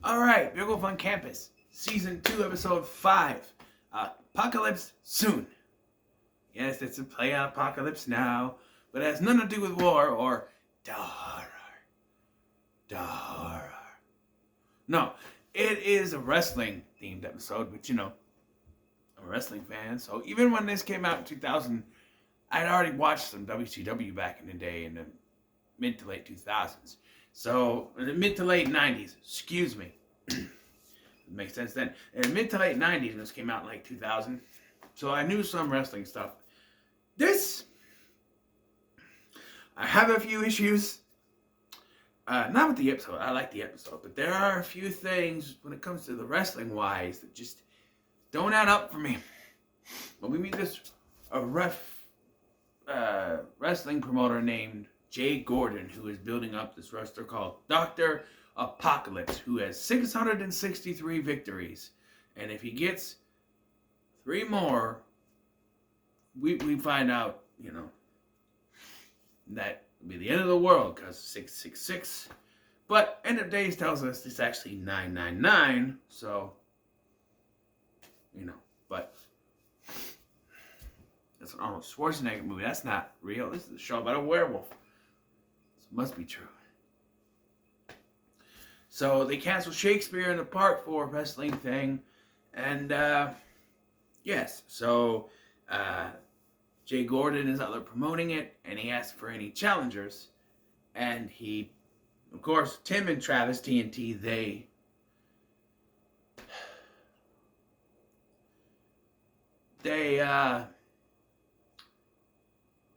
Alright, Big Wolf on Campus, Season 2, Episode 5. Apocalypse Soon. Yes, it's a play on Apocalypse Now, but it has nothing to do with war or horror. No, it is a wrestling themed episode, which, I'm a wrestling fan, so even when this came out in 2000, I'd already watched some WCW back in the day in the mid to late 2000s. So, in the mid to late 90s, excuse me. It makes sense then. In the mid to late 90s, this came out in like 2000. So I knew some wrestling stuff. I have a few issues. Not with the episode. I like the episode. But there are a few things when it comes to the wrestling wise that just don't add up for me. When we meet this wrestling promoter named Jay Gordon, who is building up this wrestler called Dr. Apocalypse, who has 663 victories. And if he gets 3 more, we find out, that will be the end of the world, because 666. But End of Days tells us it's actually 999, so, but that's an Arnold Schwarzenegger movie. That's not real. This is a show about a werewolf. This must be true. So they canceled Shakespeare in the Part 4 wrestling thing. And, yes. So, Jay Gordon is out there promoting it. And he asked for any challengers. And he, of course, Tim and Travis, TNT, they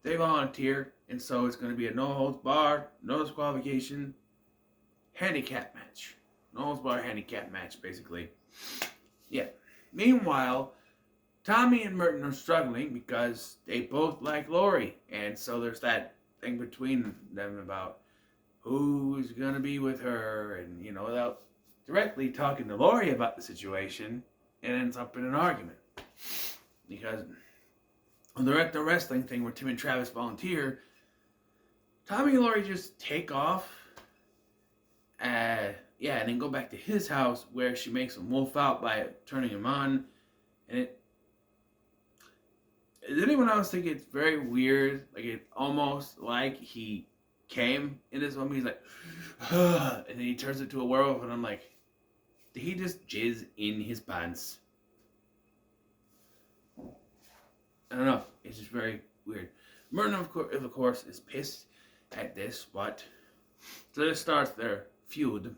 volunteered. And so it's going to be a no holds barred, no disqualification handicap match. No holds barred handicap match, basically. Yeah. Meanwhile, Tommy and Merton are struggling because they both like Lori. And so there's that thing between them about who's going to be with her. And, without directly talking to Lori about the situation, it ends up in an argument. Because on the wrestling thing where Tim and Travis volunteer, Tommy and Lori just take off. And then go back to his house where she makes him wolf out by turning him on. And does anyone else think it's very weird? Like, it's almost like he came in this moment. He's like, and then he turns into a werewolf. And I'm like, did he just jizz in his pants? I don't know. It's just very weird. Merton, of course, is pissed at this. But so this starts their feud.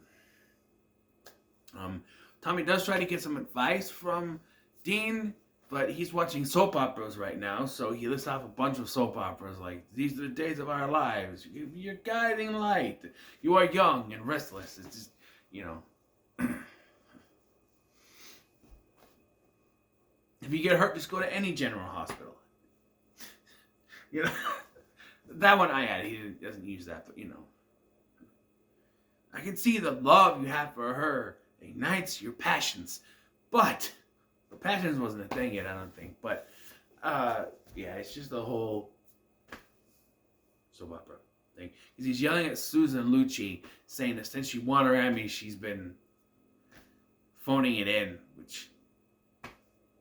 Tommy does try to get some advice from Dean, but he's watching soap operas right now, so he lists off a bunch of soap operas like, these are the days of our lives, you're guiding light, you are young and restless. It's just, if you get hurt, just go to any general hospital. That one I added, he doesn't use that, but I can see the love you have for her ignites your passions. But the passions wasn't a thing yet, I don't think. But it's just the whole soap opera thing. Because he's yelling at Susan Lucci, saying that since she won her Emmy, she's been phoning it in. Which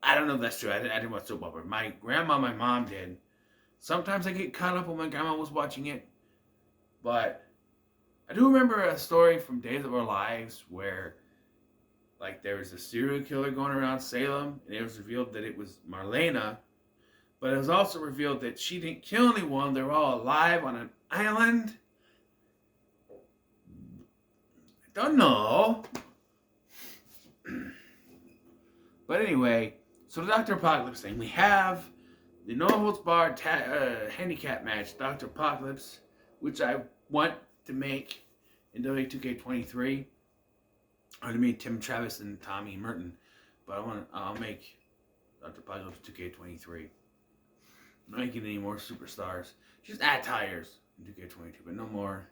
I don't know if that's true. I didn't watch soap opera. My grandma, my mom did. Sometimes I get caught up when my grandma was watching it. But I do remember a story from Days of Our Lives where, like, there was a serial killer going around Salem, and it was revealed that it was Marlena, but it was also revealed that she didn't kill anyone. They were all alive on an island. I don't know. But anyway, so the Dr. Apocalypse thing. We have the no holds barred handicap match, Dr. Apocalypse, which I want to make in W2K23. Or to meet Tim, Travis, and Tommy Merton. But I'll make Dr. Apocalypse 2K23. I'm not making any more superstars. Just add tires in 2K22, but no more.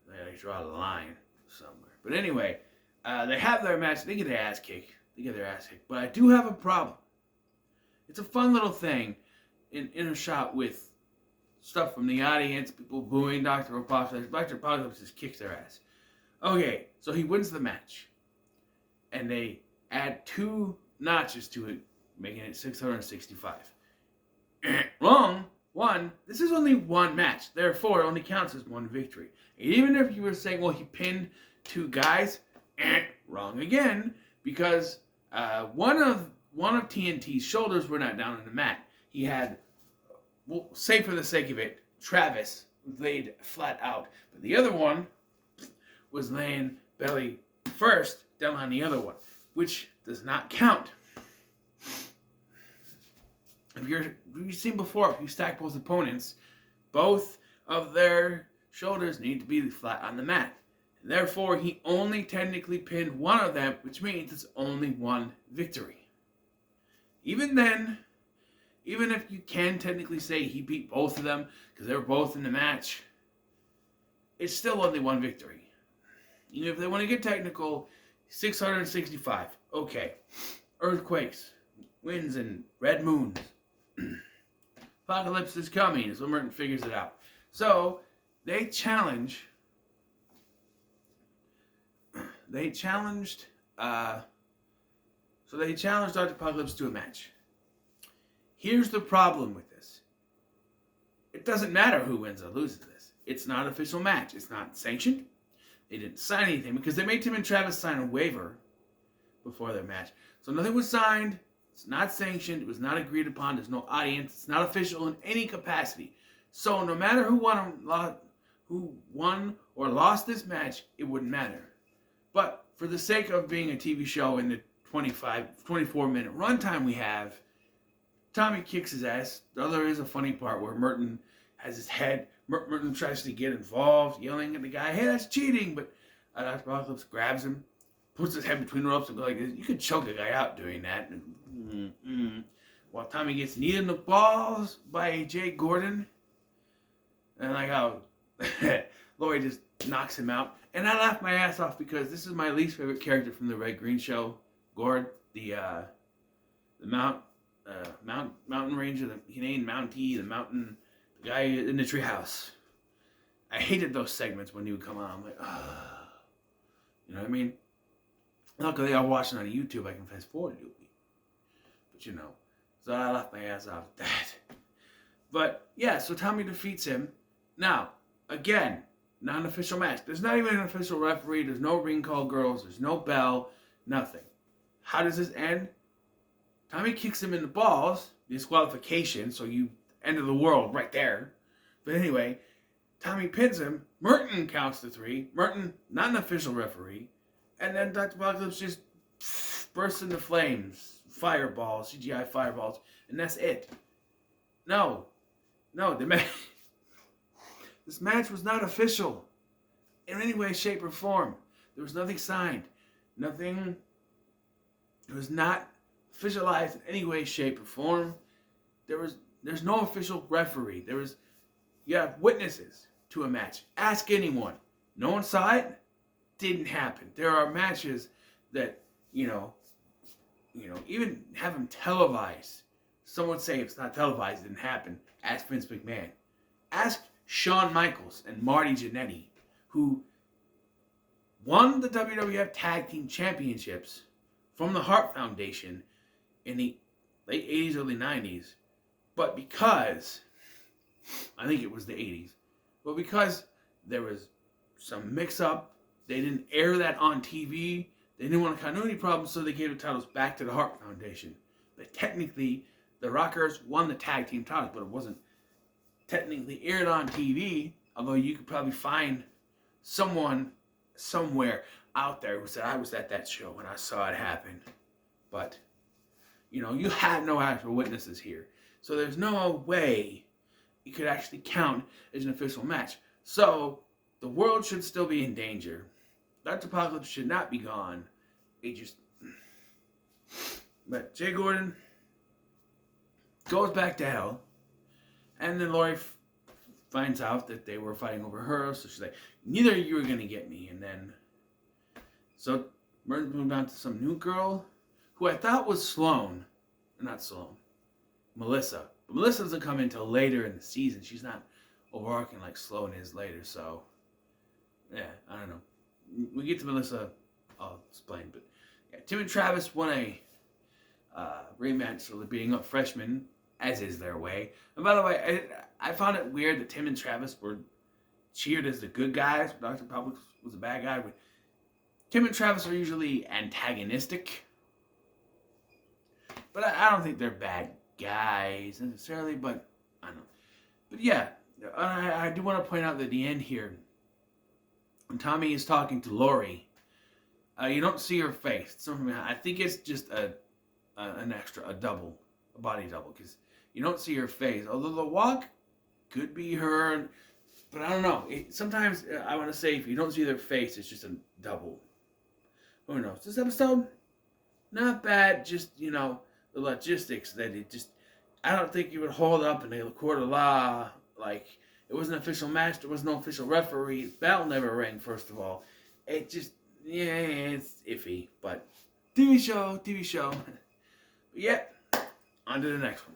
I draw a line somewhere. But anyway, they have their match. They get their ass kicked. But I do have a problem. It's a fun little thing in a shot with stuff from the audience, people booing Dr. Apocalypse. Dr. Apocalypse just kicks their ass. Okay, so he wins the match. And they add 2 notches to it, making it 665. Wrong. 1. This is only 1 match. Therefore, it only counts as 1 victory. And even if you were saying, well, he pinned 2 guys, wrong again, because one of TNT's shoulders were not down on the mat. He had, well, say for the sake of it, Travis laid flat out, but the other one was laying belly first down on the other one, which does not count. If you've seen before, if you stack both opponents, both of their shoulders need to be flat on the mat. And therefore, he only technically pinned one of them, which means it's only 1 victory. Even then, even if you can technically say he beat both of them because they were both in the match, it's still only 1 victory. Even if they want to get technical, 665. Okay. Earthquakes, winds, and red moons. Apocalypse is coming, so Merton figures it out. So they challenged Dr. Apocalypse to a match. Here's the problem with this. It doesn't matter who wins or loses this. It's not an official match. It's not sanctioned. They didn't sign anything because they made Tim and Travis sign a waiver before their match. So nothing was signed. It's not sanctioned. It was not agreed upon. There's no audience. It's not official in any capacity. So no matter who won or lost this match, it wouldn't matter. But for the sake of being a TV show in the 24-minute runtime we have, Tommy kicks his ass. There is a funny part where Merton has his head. Merton tries to get involved, yelling at the guy, "Hey, that's cheating!" But Dr. Apocalypse grabs him, puts his head between the ropes, and goes like this. You could choke a guy out doing that. While Tommy gets kneed in the balls by Jay Gordon, and like how Laurie just knocks him out. And I laughed my ass off because this is my least favorite character from the Red Green Show. Gord, the mountain ranger, he named Mountie, the guy in the treehouse. I hated those segments when he would come on. I'm like, you know what I mean? Luckily, I'm watching on YouTube. I can fast forward to it. But you know, so I laughed my ass off at that. But yeah, so Tommy defeats him. Now, again, not an official match. There's not even an official referee. There's no ring call girls. There's no bell. Nothing. How does this end? Tommy kicks him in the balls. Disqualification. So you end of the world right there. But anyway, Tommy pins him. Merton counts to 3. Merton, not an official referee. And then Dr. Apocalypse just bursts into flames. Fireballs. CGI fireballs. And that's it. No, this match was not official in any way, shape, or form. There was nothing signed. Nothing. It was not officialized in any way, shape, or form. There's no official referee. You have witnesses to a match. Ask anyone. No one saw it. Didn't happen. There are matches that, even have them televised. Some would say it's not televised, it didn't happen. Ask Vince McMahon. Ask Shawn Michaels and Marty Jannetty, who won the WWF Tag Team Championships from the Hart Foundation in the late 80s, early 90s. But because, I think it was the 80s, but because there was some mix-up, they didn't air that on TV, they didn't want a continuity problem, so they gave the titles back to the Hart Foundation. But technically, the Rockers won the tag team titles, but it wasn't technically aired on TV, although you could probably find someone somewhere out there who said, I was at that show and I saw it happen. But, you had no actual witnesses here. So there's no way it could actually count as an official match. So the world should still be in danger. Dr. Apocalypse should not be gone. But Jay Gordon goes back to hell. And then Laurie finds out that they were fighting over her. So she's like, neither of you are going to get me. And then, so Merton moved on to some new girl who I thought was Sloane. Not Sloane. Melissa. But Melissa doesn't come until later in the season. She's not overarching like Sloane is later. So, yeah, I don't know. we get to Melissa, I'll explain. But yeah, Tim and Travis won a rematch, so they're beating up freshmen, as is their way. And by the way, I found it weird that Tim and Travis were cheered as the good guys. Dr. Public was a bad guy. But Tim and Travis are usually antagonistic. But I don't think they're bad guys necessarily, but I don't know. But yeah, I do want to point out that at the end here, when Tommy is talking to Lori, you don't see her face. I think it's just an extra, a body double, because you don't see her face. Although the walk could be her, but I don't know. Sometimes I want to say if you don't see their face, it's just a double. Who knows? This episode, not bad. Just, the logistics that it just, I don't think you would hold up in a court of law. Like, it was an official match. There was no official referee. Bell never rang, first of all. It just, yeah, it's iffy. But TV show. But yeah, on to the next one.